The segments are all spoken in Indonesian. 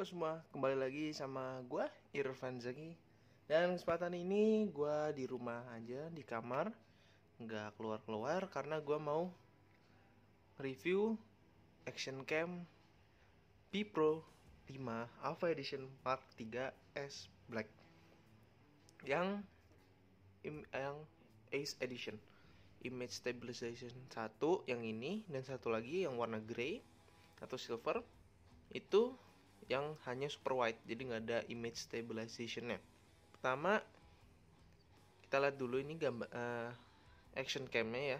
Halo semua, kembali lagi sama gue Irfan Zaki. Dan kesempatan ini gue di rumah aja, di kamar, nggak keluar-keluar karena gue mau review Action Cam B Pro 5 Alpha Edition Mark 3 S Black yang Ace Edition. Image Stabilization satu yang ini, dan satu lagi yang warna grey atau silver itu yang hanya super wide, jadi nggak ada image stabilization-nya. Pertama, kita lihat dulu ini gambar action cam-nya ya.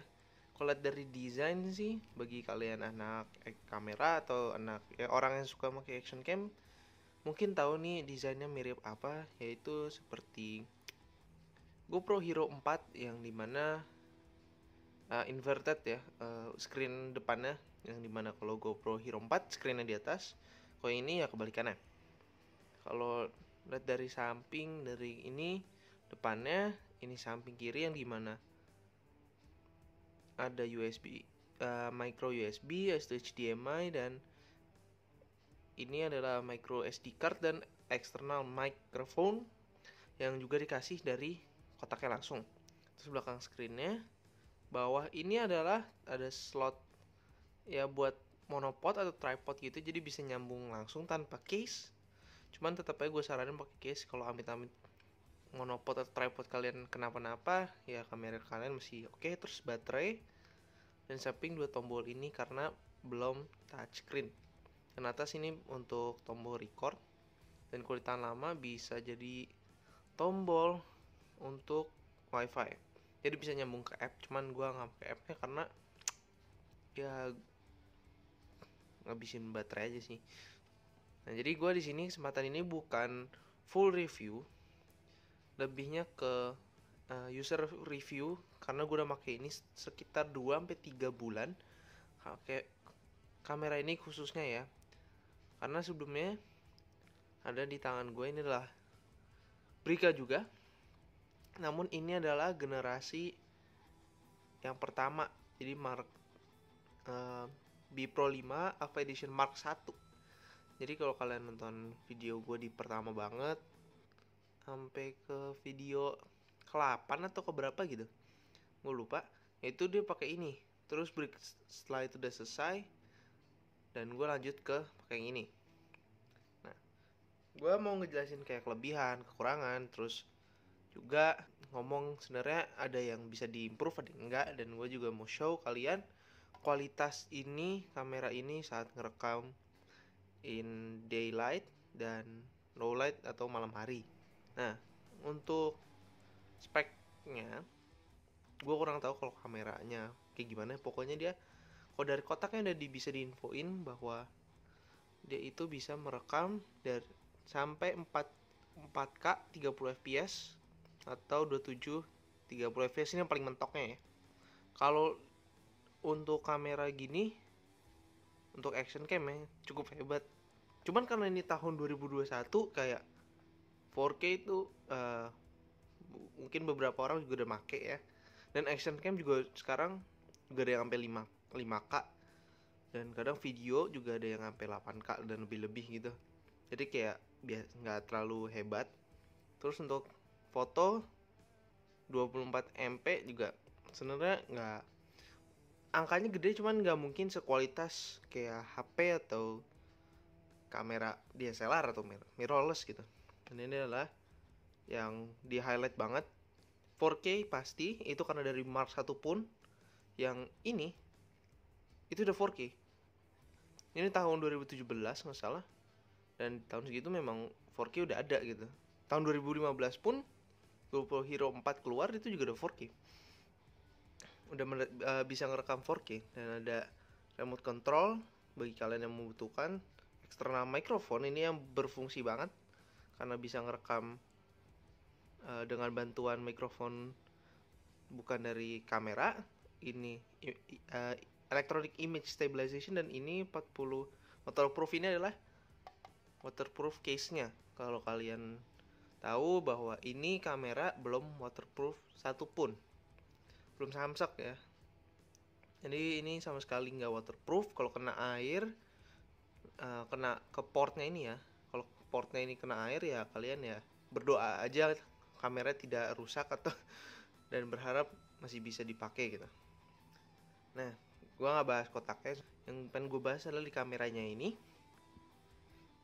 Kalau lihat dari desain sih, bagi kalian anak kamera atau anak orang yang suka pakai action cam, mungkin tahu nih desainnya mirip apa, yaitu seperti GoPro Hero 4 yang dimana inverted ya, screen depannya, yang dimana kalau GoPro Hero 4 screennya di atas, kalau ini ya kebalikannya. Kalau lihat dari samping, dari ini depannya, ini samping kiri yang dimana ada USB, micro USB, HDMI, dan ini adalah micro SD card dan external microphone yang juga dikasih dari kotaknya langsung. Terus belakang screennya, bawah ini adalah ada slot ya buat monopod atau tripod gitu, jadi bisa nyambung langsung tanpa case. Cuman tetap aja gue saranin pakai case kalau amit-amit monopod atau tripod kalian kenapa-napa, ya kamera kalian masih oke. Terus baterai, dan samping dua tombol ini karena belum touchscreen. Dan atas ini untuk tombol record, dan kalau ditahan lama bisa jadi tombol untuk wifi, jadi bisa nyambung ke app. Cuman gue nggak pakai appnya karena ya ngabisin baterai aja sih. Nah, jadi gue di sini kesempatan ini bukan full review, lebihnya ke user review, karena gue udah pakai ini sekitar 2-3 bulan. Kayak kamera ini khususnya ya, karena sebelumnya ada di tangan gue ini adalah Brica juga, namun ini adalah generasi yang pertama, jadi Mark B Pro 5 Alpha Edition Mark 1. Jadi kalau kalian nonton video gue di pertama banget sampai ke video ke-8 atau ke berapa gitu, gue lupa, itu dia pakai ini. Terus setelah itu udah selesai, dan gue lanjut ke pakai yang ini. Nah, gue mau ngejelasin kayak kelebihan, kekurangan, terus juga ngomong sebenarnya ada yang bisa diimprove, ada yang enggak. Dan gue juga mau show kalian kualitas ini, kamera ini saat ngerekam in daylight dan low light atau malam hari. Nah, untuk speknya gue kurang tahu kalau kameranya kayak gimana. Pokoknya dia, kalau dari kotaknya udah bisa diinfoin bahwa dia itu bisa merekam dari sampai 4K 30 fps atau 27 30 fps, ini yang paling mentoknya ya. Kalau untuk kamera gini, untuk action cam ya cukup hebat. Cuman karena ini tahun 2021, kayak 4K itu mungkin beberapa orang juga udah make ya. Dan action cam juga sekarang juga ada yang sampai 5K, dan kadang video juga ada yang sampai 8K dan lebih-lebih gitu. Jadi kayak nggak terlalu hebat. Terus untuk foto 24 MP juga sebenarnya nggak, angkanya gede, cuman nggak mungkin sekualitas kayak HP atau kamera DSLR atau mirrorless gitu. Dan ini adalah yang di highlight banget. 4K pasti, itu karena dari Mark 1 pun yang ini itu udah 4K. Ini tahun 2017 nggak salah, dan tahun segitu memang 4K udah ada gitu. Tahun 2015 pun GoPro Hero 4 keluar, itu juga udah 4K, udah bisa ngerekam 4K. Dan ada remote control bagi kalian yang membutuhkan. External microphone ini yang berfungsi banget karena bisa ngerekam dengan bantuan mikrofon bukan dari kamera. Ini electronic image stabilization, dan ini 40 waterproof. Ini adalah waterproof case-nya. Kalau kalian tahu bahwa ini kamera belum waterproof satupun, belum samsak ya. Jadi ini sama sekali nggak waterproof. Kalau kena air, kena ke portnya ini ya, kalau portnya ini kena air, ya kalian ya berdoa aja kamera tidak rusak atau dan berharap masih bisa dipakai gitu. Nah, gua nggak bahas kotaknya, yang pengen gue bahas adalah di kameranya ini.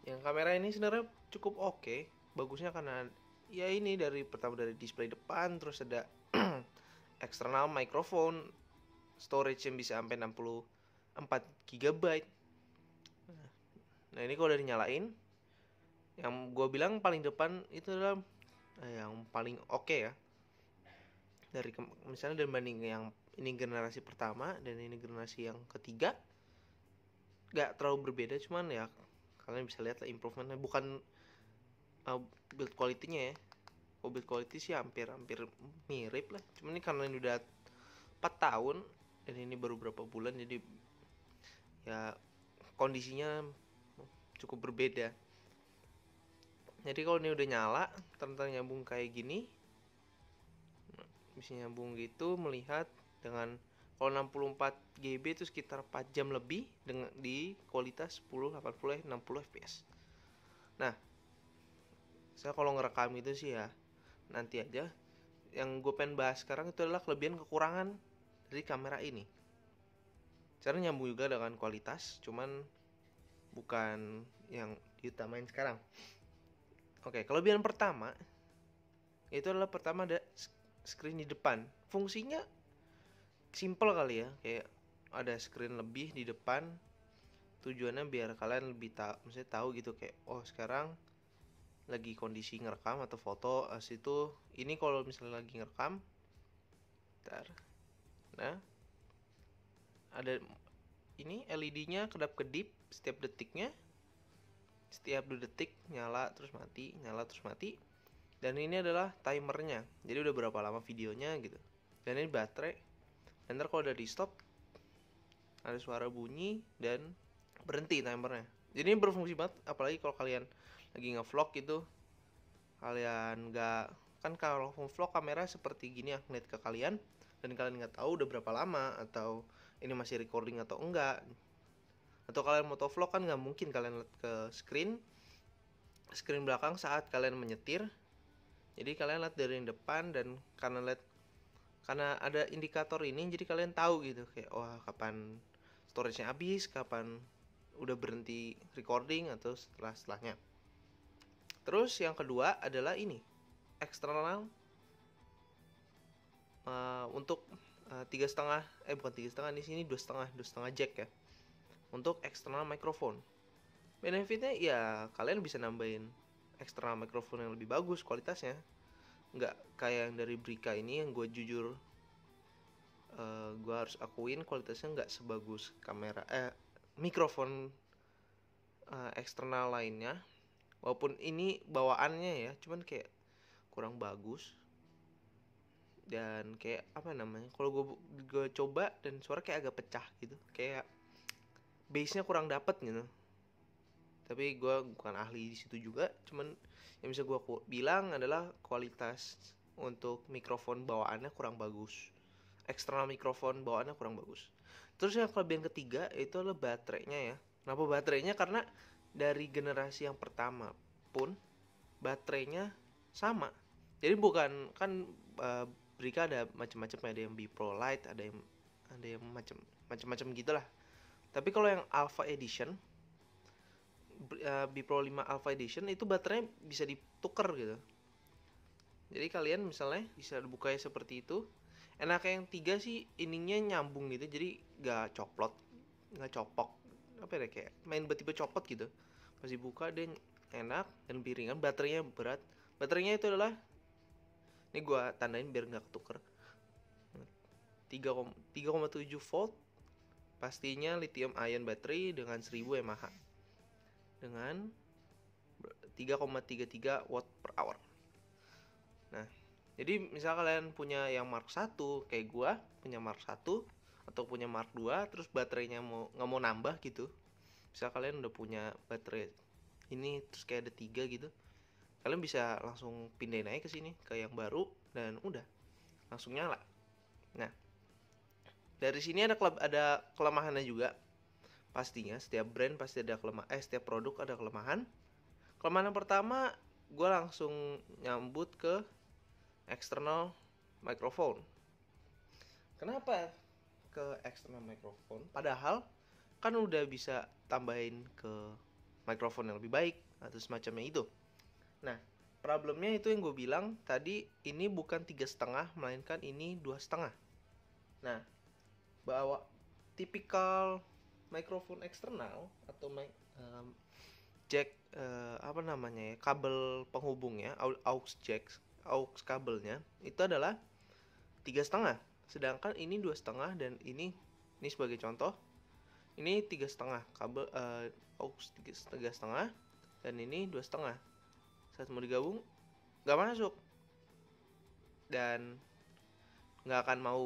Yang kamera ini sebenarnya cukup oke. Bagusnya karena ya ini pertama dari display depan, terus ada external microphone, storage yang bisa sampai 64 GB. Nah, ini kalau udah dinyalain, yang gue bilang paling depan itu adalah yang paling oke ya. Misalnya dibanding yang ini generasi pertama dan ini generasi yang ketiga, gak terlalu berbeda, cuman ya kalian bisa lihat lah improvementnya. Bukan build quality-nya ya. Kalau build quality sih hampir mirip lah. Cuman ini karena ini udah 4 tahun dan ini baru berapa bulan, jadi ya kondisinya cukup berbeda. Jadi kalau ini udah nyala, ternyata nyambung kayak gini, bisa nyambung gitu, melihat dengan kalau 64 GB itu sekitar 4 jam lebih dengan di kualitas 1080 60 fps. Nah, saya kalau ngerekam itu sih ya nanti aja. Yang gue pengen bahas sekarang itu adalah kelebihan kekurangan dari kamera ini. Cara nyambung juga dengan kualitas, cuman bukan yang diutamain sekarang. Oke, kelebihan pertama itu adalah pertama ada screen di depan. Fungsinya simple kali ya, kayak ada screen lebih di depan. Tujuannya biar kalian lebih maksudnya tahu gitu, kayak oh sekarang lagi kondisi ngerekam atau foto. Itu ini kalau misalnya lagi ngerekam, nah ada ini LED-nya kedap-kedip setiap detiknya. Setiap 2 detik nyala terus mati, nyala terus mati. Dan ini adalah timernya, jadi udah berapa lama videonya gitu. Dan ini baterai. Dan ntar kalau udah di stop, ada suara bunyi dan berhenti timernya. Jadi ini berfungsi banget, apalagi kalau kalian lagi nge-vlog gitu. Kalian nggak, kan kalau vlog kamera seperti gini ya, ngeliat ke kalian, dan kalian nggak tahu udah berapa lama atau ini masih recording atau enggak. Atau kalian motovlog kan nggak mungkin kalian lihat ke screen belakang saat kalian menyetir. Jadi kalian lihat dari yang depan, dan karena ada indikator ini, jadi kalian tahu gitu kayak wah kapan storage-nya habis, kapan udah berhenti recording atau setelahnya. Terus yang kedua adalah ini eksternal untuk 3,5 bukan 3,5, di sini 2,5 jack ya, untuk external microphone. Benefitnya ya kalian bisa nambahin external microphone yang lebih bagus kualitasnya, nggak kayak yang dari Brika ini yang gue jujur gue harus akuin kualitasnya nggak sebagus kamera mikrofon eksternal lainnya. Walaupun ini bawaannya ya, cuman kayak kurang bagus. Dan kayak apa namanya, kalau gue coba dan suara kayak agak pecah gitu, kayak bassnya kurang dapet gitu. Tapi gue bukan ahli di situ juga, cuman yang bisa gue bilang adalah kualitas untuk mikrofon bawaannya kurang bagus. Eksternal mikrofon bawaannya kurang bagus. Terus yang kelebihan ketiga itu adalah baterainya ya. Kenapa baterainya? Karena dari generasi yang pertama pun baterainya sama. Jadi bukan kan Brika ada macam-macam, ada yang B Pro Lite, ada yang macam-macam gitulah. Tapi kalau yang Alpha Edition, B Pro 5 Alpha Edition itu baterainya bisa ditukar gitu. Jadi kalian misalnya bisa bukanya seperti itu. Enaknya yang 3 sih ininya nyambung gitu, jadi gak copok. Apa ya, kayak main tiba-tiba copot gitu. Pas dibuka dia enak dan piringan. Baterainya berat. Baterainya itu adalah, ini gue tandain biar gak ketuker, 3,7 volt. Pastinya lithium ion battery dengan 1000 mAh dengan 3,33 watt per hour. Nah, jadi misal kalian punya yang Mark 1 kayak gua punya Mark 1 atau punya Mark 2, terus baterainya nggak mau nambah gitu. Misal kalian udah punya baterai ini terus kayak ada 3 gitu, kalian bisa langsung pindahin aja ke sini ke yang baru dan udah langsung nyala. Nah, dari sini ada kelemahannya juga. Pastinya setiap brand pasti ada setiap produk ada kelemahan. Kelemahan yang pertama, gue langsung nyambut ke external microphone. Kenapa ke external microphone? Padahal kan udah bisa tambahin ke microphone yang lebih baik atau semacamnya itu. Nah, problemnya itu yang gue bilang tadi, ini bukan 3,5 melainkan ini 2,5. Nah, bawa tipikal microphone eksternal atau jack apa namanya ya, kabel penghubungnya, aux jack, aux kabelnya itu adalah 3,5, sedangkan ini 2,5, dan ini sebagai contoh, ini 3,5 kabel aux 3,5, dan ini 2,5. Saat mau digabung nggak masuk dan nggak akan mau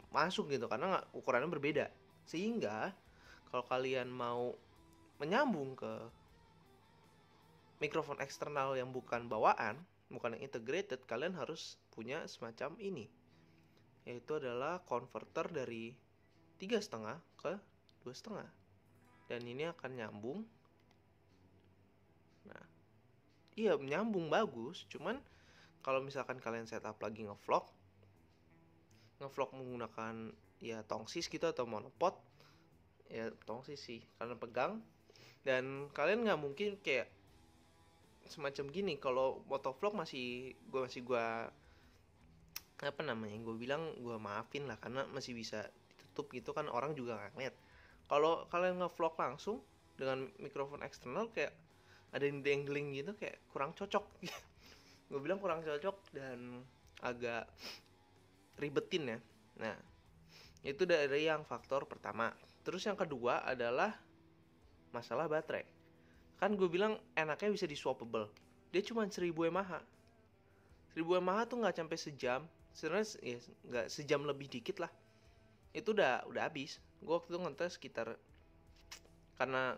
masuk gitu karena ukurannya berbeda. Sehingga kalau kalian mau menyambung ke mikrofon eksternal yang bukan bawaan, bukan yang integrated, kalian harus punya semacam ini, yaitu adalah converter dari 3,5 ke 2,5, dan ini akan nyambung. Nah, iya nyambung bagus, cuman kalau misalkan kalian setup lagi ngevlog menggunakan ya tongsis gitu atau monopod, ya tongsis sih kalian pegang, dan kalian nggak mungkin kayak semacam gini. Kalau motovlog masih gue apa namanya, gue bilang gue maafin lah karena masih bisa ditutup gitu kan, orang juga nggak ngeliat. Kalau kalian ngevlog langsung dengan mikrofon eksternal kayak ada yang dangling gitu, kayak kurang cocok. Gue bilang kurang cocok dan agak ribetin ya. Nah, itu dari yang faktor pertama. Terus yang kedua adalah masalah baterai. Kan gue bilang enaknya bisa di swappable. Dia cuma 1000 mAh. 1000 mAh tuh nggak sampai sejam. Sebenarnya ya nggak sejam, lebih dikit lah. Itu udah habis. Gue waktu itu ngetes sekitar, karena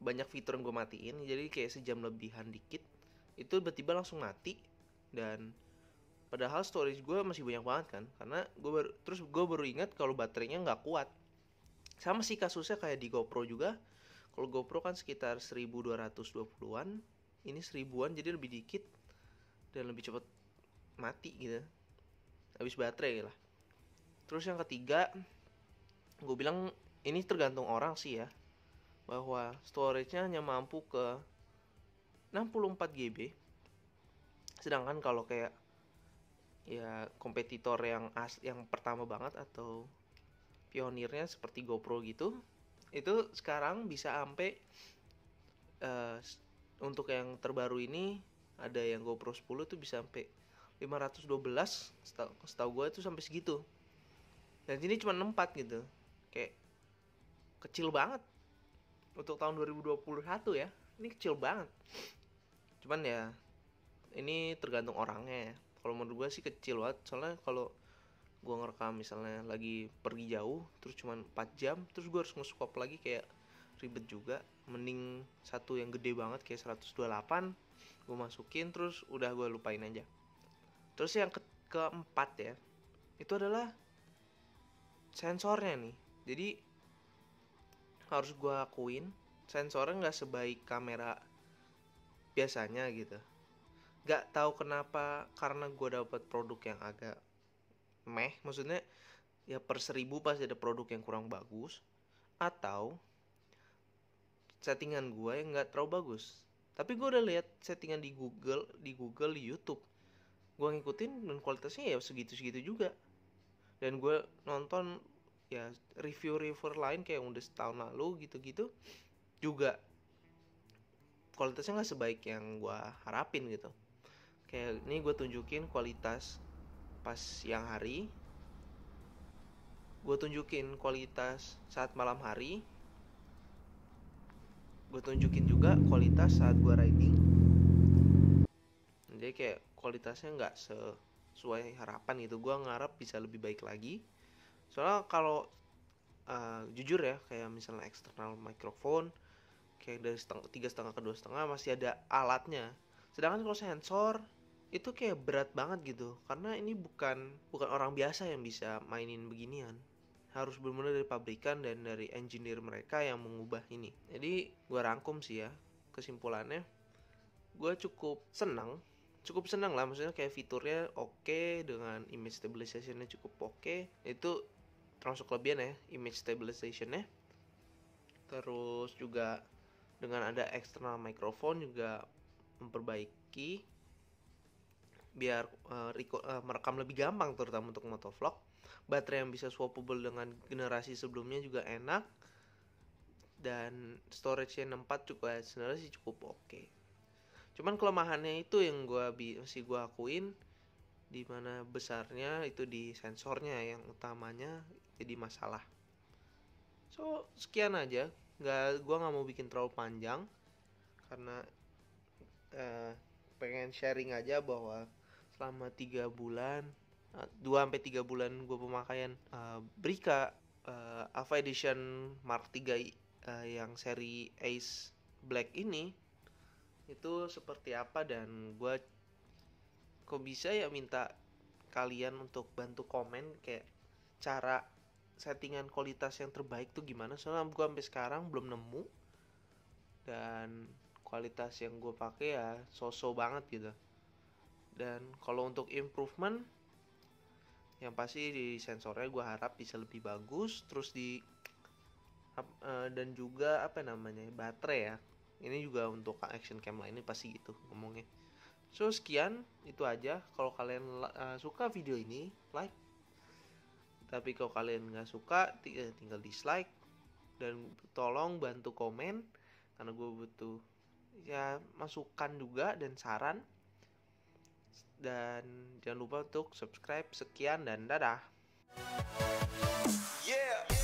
banyak fitur yang gue matiin, jadi kayak sejam lebihan dikit. Itu tiba-tiba langsung mati. Dan padahal storage gue masih banyak banget kan, karena gue baru ingat kalau baterainya nggak kuat. Sama sih kasusnya kayak di GoPro juga. Kalau GoPro kan sekitar 1220-an, ini 1000-an, jadi lebih dikit dan lebih cepat mati gitu, habis baterai lah. Terus yang ketiga, gue bilang ini tergantung orang sih ya, bahwa storage-nya hanya mampu ke 64 GB. Sedangkan kalau kayak ya kompetitor yang pertama banget atau pionirnya seperti GoPro gitu, itu sekarang bisa sampai untuk yang terbaru ini ada yang GoPro 10 tuh bisa sampai 512, setahu gue itu sampai segitu. Dan ini cuma 4 gitu. Kayak kecil banget untuk tahun 2021 ya. Ini kecil banget. Cuman ya ini tergantung orangnya ya. Kalau menurut gue sih kecil banget. Soalnya kalau gue ngerekam misalnya lagi pergi jauh terus cuma 4 jam, terus gue harus nge-swap lagi, kayak ribet juga. Mending satu yang gede banget kayak 128 gue masukin, terus udah gue lupain aja. Terus yang keempat ya, itu adalah sensornya nih. Jadi harus gue akuin, sensornya nggak sebaik kamera biasanya gitu. Nggak tahu kenapa, karena gue dapet produk yang agak maksudnya ya per 1000 pasti ada produk yang kurang bagus, atau settingan gue yang nggak terlalu bagus. Tapi gue udah lihat settingan di Google, di YouTube, gue ngikutin dan kualitasnya ya segitu-segitu juga. Dan gue nonton ya review lain kayak udah setahun lalu gitu-gitu juga, kualitasnya nggak sebaik yang gue harapin gitu. Kayak ini gue tunjukin kualitas pas siang hari, gue tunjukin kualitas saat malam hari, gue tunjukin juga kualitas saat gue riding. Jadi kayak kualitasnya nggak sesuai harapan gitu. Gue ngarep bisa lebih baik lagi. Soalnya kalau jujur ya, kayak misalnya external microphone kayak dari 3,5 ke 2,5 masih ada alatnya. Sedangkan kalau sensor itu kayak berat banget gitu, karena ini bukan orang biasa yang bisa mainin beginian. Harus benar-benar dari pabrikan dan dari engineer mereka yang mengubah ini. Jadi gue rangkum sih ya kesimpulannya, gue cukup senang lah, maksudnya kayak fiturnya oke, dengan image stabilization-nya cukup oke. Itu termasuk kelebihan ya, image stabilization-nya. Terus juga dengan ada external microphone juga memperbaiki biar merekam lebih gampang, terutama untuk motovlog. Baterai yang bisa swappable dengan generasi sebelumnya juga enak, dan storage-nya 64 juga sebenarnya sih cukup oke. Cuman kelemahannya itu yang masih gue akuin, di mana besarnya itu di sensornya yang utamanya jadi masalah. So sekian aja, gue nggak mau bikin terlalu panjang karena pengen sharing aja bahwa selama 3 bulan 2-3 bulan gue pemakaian Brika Alpha Edition Mark 3 yang seri Ace Black ini, itu seperti apa, dan gue kok bisa ya minta kalian untuk bantu komen kayak cara settingan kualitas yang terbaik tuh gimana, soalnya gue sampai sekarang belum nemu, dan kualitas yang gue pakai ya so-so banget gitu. Dan kalau untuk improvement, yang pasti di sensornya gue harap bisa lebih bagus, terus dan juga baterai ya. Ini juga untuk action cam lainnya pasti gitu ngomongnya. So sekian, itu aja. Kalau kalian suka video ini, like. Tapi kalau kalian nggak suka, tinggal dislike. Dan tolong bantu komen, karena gue butuh ya masukan juga dan saran. Dan jangan lupa untuk subscribe. Sekian dan dadah. Yeah.